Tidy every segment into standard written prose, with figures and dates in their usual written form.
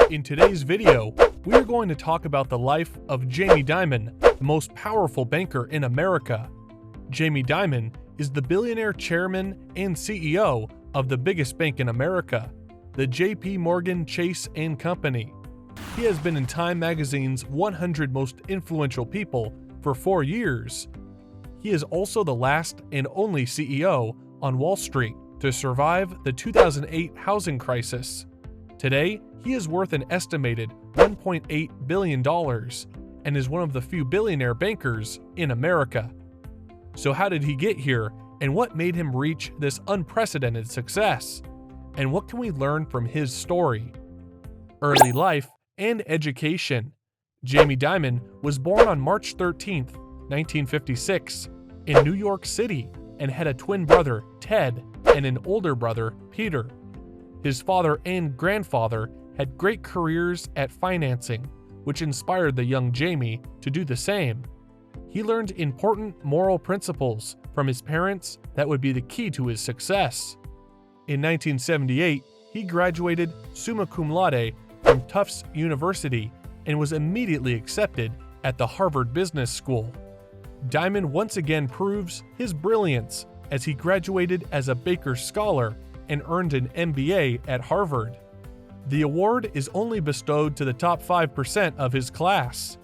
In today's video, we are going to talk about the life of Jamie Dimon, the most powerful banker in America. Jamie Dimon is the billionaire chairman and CEO of the biggest bank in America, the JPMorgan Chase & Company. He has been in Time magazine's 100 most influential people for 4 years. He is also the last and only CEO on Wall Street to survive the 2008 housing crisis. Today, he is worth an estimated $1.8 billion and is one of the few billionaire bankers in America. So how did he get here, and what made him reach this unprecedented success? And what can we learn from his story? Early life and education. Jamie Dimon was born on March 13, 1956, in New York City and had a twin brother, Ted, and an older brother, Peter. His father and grandfather had great careers at financing, which inspired the young Jamie to do the same. He learned important moral principles from his parents that would be the key to his success. In 1978, he graduated summa cum laude from Tufts University and was immediately accepted at the Harvard Business School. Dimon once again proves his brilliance as he graduated as a Baker Scholar and earned an MBA at Harvard. The award is only bestowed to the top 5% of his class.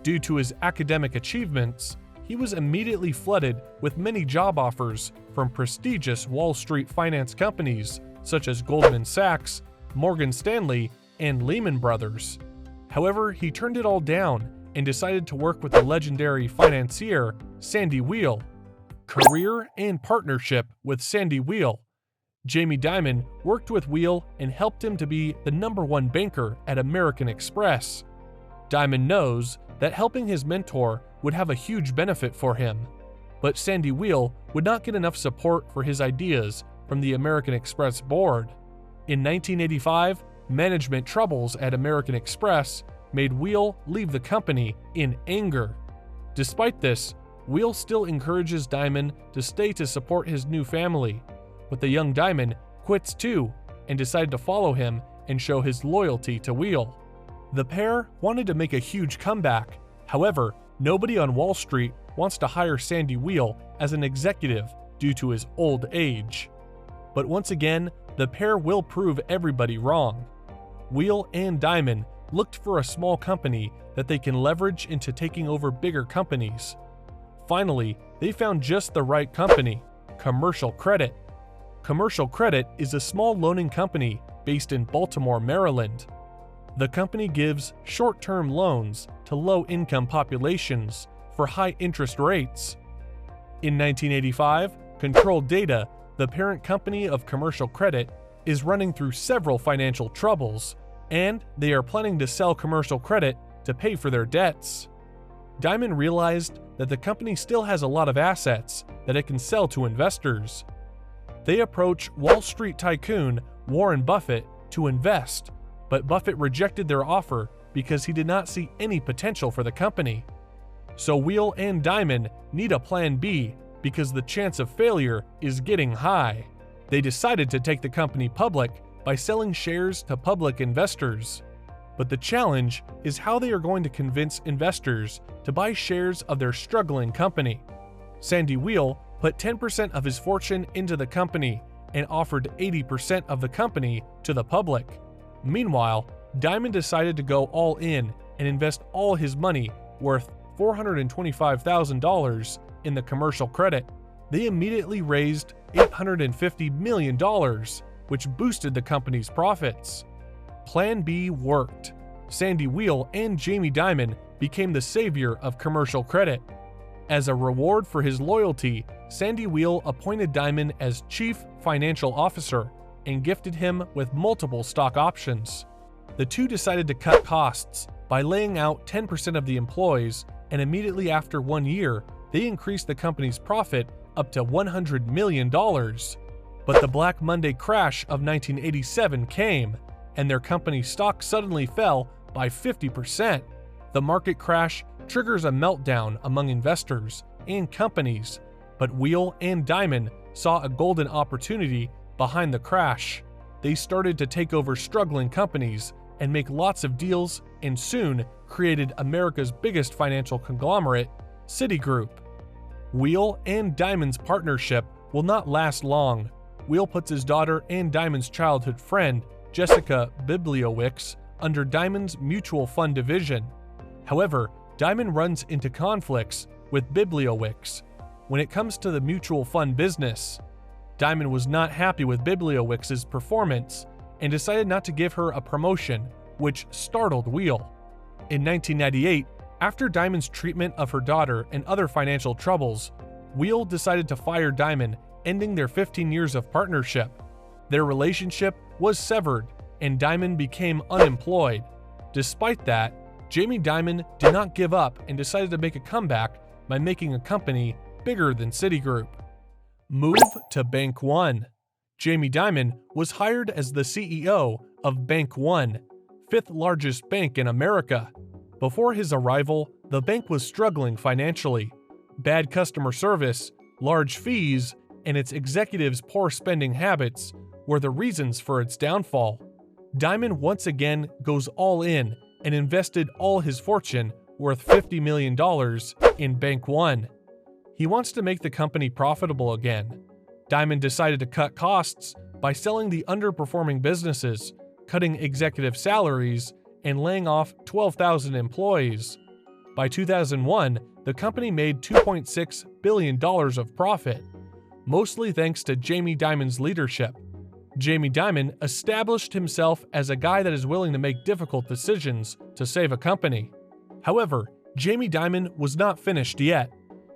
Due to his academic achievements, he was immediately flooded with many job offers from prestigious Wall Street finance companies such as Goldman Sachs, Morgan Stanley, and Lehman Brothers. However, he turned it all down and decided to work with the legendary financier Sandy Weill. Career and partnership with Sandy Weill. Jamie Dimon worked with Weill and helped him to be the #1 banker at American Express. Dimon knows that helping his mentor would have a huge benefit for him, but Sandy Weill would not get enough support for his ideas from the American Express board. In 1985, management troubles at American Express made Weill leave the company in anger. Despite this, Weill still encourages Dimon to stay to support his new family, but the young Dimon quits too and decided to follow him and show his loyalty to Weill. The pair wanted to make a huge comeback. However, nobody on Wall Street wants to hire Sandy Weill as an executive due to his old age. But once again, the pair will prove everybody wrong. Weill and Dimon looked for a small company that they can leverage into taking over bigger companies. Finally, they found just the right company, Commercial Credit. Commercial Credit is a small loaning company based in Baltimore, Maryland. The company gives short-term loans to low-income populations for high interest rates. In 1985, Control Data, the parent company of Commercial Credit, is running through several financial troubles, and they are planning to sell Commercial Credit to pay for their debts. Dimon realized that the company still has a lot of assets that it can sell to investors. They approach Wall Street tycoon Warren Buffett to invest, but Buffett rejected their offer because he did not see any potential for the company. So Weill and Dimon need a plan B because the chance of failure is getting high. They decided to take the company public by selling shares to public investors. But the challenge is how they are going to convince investors to buy shares of their struggling company. Sandy Weill put 10% of his fortune into the company and offered 80% of the company to the public. Meanwhile, Dimon decided to go all in and invest all his money, worth $425,000, in the Commercial Credit. They immediately raised $850 million, which boosted the company's profits. Plan B worked. Sandy Weill and Jamie Dimon became the savior of Commercial Credit. As a reward for his loyalty, Sandy Weill appointed Dimon as Chief Financial Officer and gifted him with multiple stock options. The two decided to cut costs by laying out 10% of the employees, and immediately after 1 year, they increased the company's profit up to $100 million. But the Black Monday crash of 1987 came, and their company's stock suddenly fell by 50%. The market crash triggers a meltdown among investors and companies, but Weill and Dimon saw a golden opportunity behind the crash. They started to take over struggling companies and make lots of deals, and soon created America's biggest financial conglomerate, Citigroup. Wheel and Dimon's partnership will not last long. Wheel puts his daughter and Dimon's childhood friend, Jessica Bibliowicz, under Dimon's mutual fund division. However, Dimon runs into conflicts with Bibliowicz when it comes to the mutual fund business. Dimon was not happy with Bibliowicz's performance and decided not to give her a promotion, which startled Wheel. In 1998, after Dimon's treatment of her daughter and other financial troubles, Wheel decided to fire Dimon, ending their 15 years of partnership. Their relationship was severed, and Dimon became unemployed. Despite that, Jamie Dimon did not give up and decided to make a comeback by making a company bigger than Citigroup. Move to Bank One. Jamie Dimon was hired as the CEO of Bank One, fifth largest bank in America. Before his arrival, the bank was struggling financially. Bad customer service, large fees, and its executives' poor spending habits were the reasons for its downfall. Dimon once again goes all in and invested all his fortune, worth $50 million, in Bank One. He wants to make the company profitable again. Dimon decided to cut costs by selling the underperforming businesses, cutting executive salaries, and laying off 12,000 employees. By 2001, the company made $2.6 billion of profit, mostly thanks to Jamie Dimon's leadership. Jamie Dimon established himself as a guy that is willing to make difficult decisions to save a company. However, Jamie Dimon was not finished yet.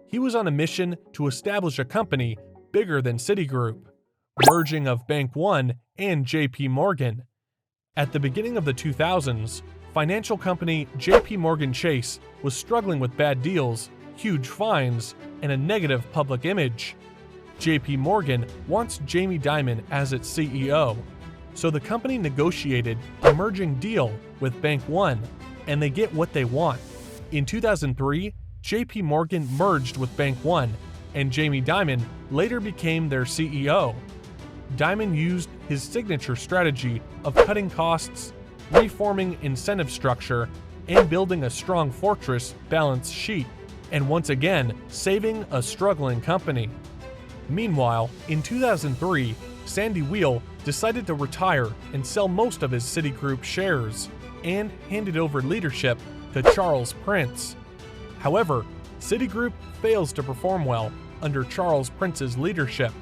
He was on a mission to establish a company bigger than Citigroup, merging of Bank One and JPMorgan. At the beginning of the 2000s, financial company JPMorgan Chase was struggling with bad deals, huge fines, and a negative public image. JPMorgan wants Jamie Dimon as its CEO, so the company negotiated a merging deal with Bank One, and they get what they want. In 2003, JPMorgan merged with Bank One, and Jamie Dimon later became their CEO. Dimon used his signature strategy of cutting costs, reforming incentive structure, and building a strong fortress balance sheet, and once again saving a struggling company. Meanwhile, in 2003, Sandy Wheel decided to retire and sell most of his Citigroup shares, and handed over leadership to Charles Prince. However, Citigroup fails to perform well under Charles Prince's leadership,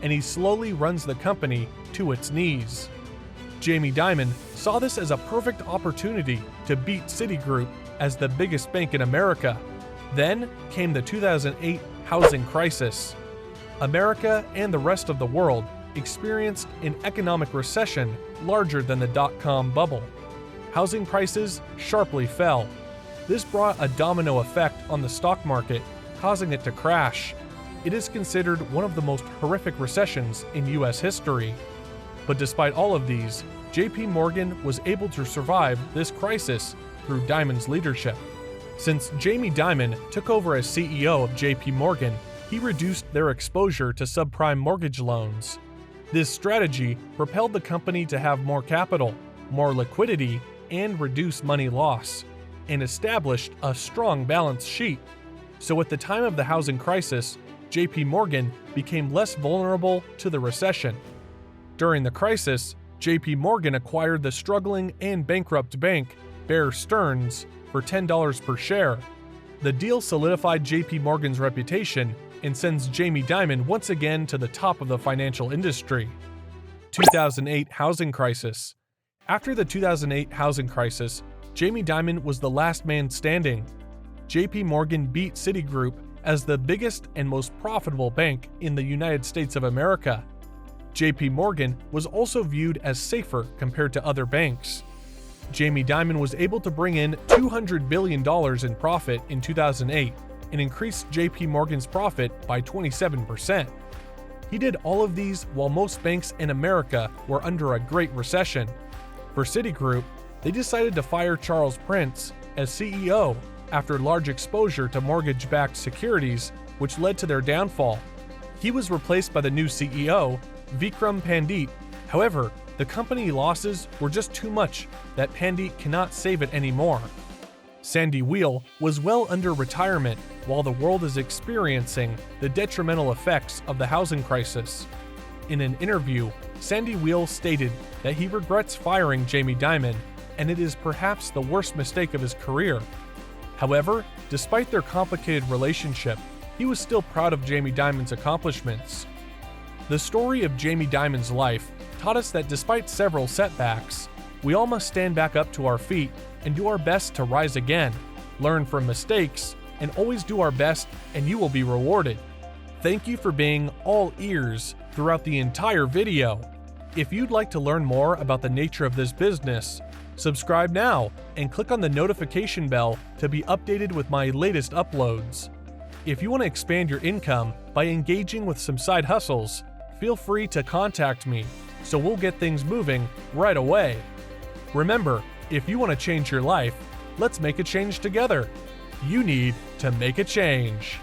and he slowly runs the company to its knees. Jamie Dimon saw this as a perfect opportunity to beat Citigroup as the biggest bank in America. Then came the 2008 housing crisis. America and the rest of the world experienced an economic recession larger than the dot-com bubble. Housing prices sharply fell. This brought a domino effect on the stock market, causing it to crash. It is considered one of the most horrific recessions in U.S. history. But despite all of these, JPMorgan was able to survive this crisis through Dimon's leadership. Since Jamie Dimon took over as CEO of JPMorgan, he reduced their exposure to subprime mortgage loans. This strategy propelled the company to have more capital, more liquidity, and reduce money loss, and established a strong balance sheet. So at the time of the housing crisis, JPMorgan became less vulnerable to the recession. During the crisis, JPMorgan acquired the struggling and bankrupt bank, Bear Stearns, for $10 per share. The deal solidified JPMorgan's reputation and sends Jamie Dimon once again to the top of the financial industry. 2008 housing crisis. After the 2008 housing crisis, Jamie Dimon was the last man standing. JPMorgan beat Citigroup as the biggest and most profitable bank in the United States of America. JPMorgan was also viewed as safer compared to other banks. Jamie Dimon was able to bring in $200 billion in profit in 2008 and increased JPMorgan's profit by 27%. He did all of these while most banks in America were under a great recession. For Citigroup, they decided to fire Charles Prince as CEO after large exposure to mortgage-backed securities, which led to their downfall. He was replaced by the new CEO, Vikram Pandit. However, The company losses were just too much that Pandy cannot save it anymore. Sandy Weil was well under retirement while the world is experiencing the detrimental effects of the housing crisis. In an interview, Sandy Weil stated that he regrets firing Jamie Dimon, and it is perhaps the worst mistake of his career. However, despite their complicated relationship, he was still proud of Jamie Dimon's accomplishments. The story of Jamie Dimon's life taught us that despite several setbacks, we all must stand back up to our feet and do our best to rise again, learn from mistakes, and always do our best, and you will be rewarded. Thank you for being all ears throughout the entire video. If you'd like to learn more about the nature of this business, subscribe now and click on the notification bell to be updated with my latest uploads. If you want to expand your income by engaging with some side hustles, feel free to contact me, so we'll get things moving right away. Remember, if you want to change your life, let's make a change together. You need to make a change.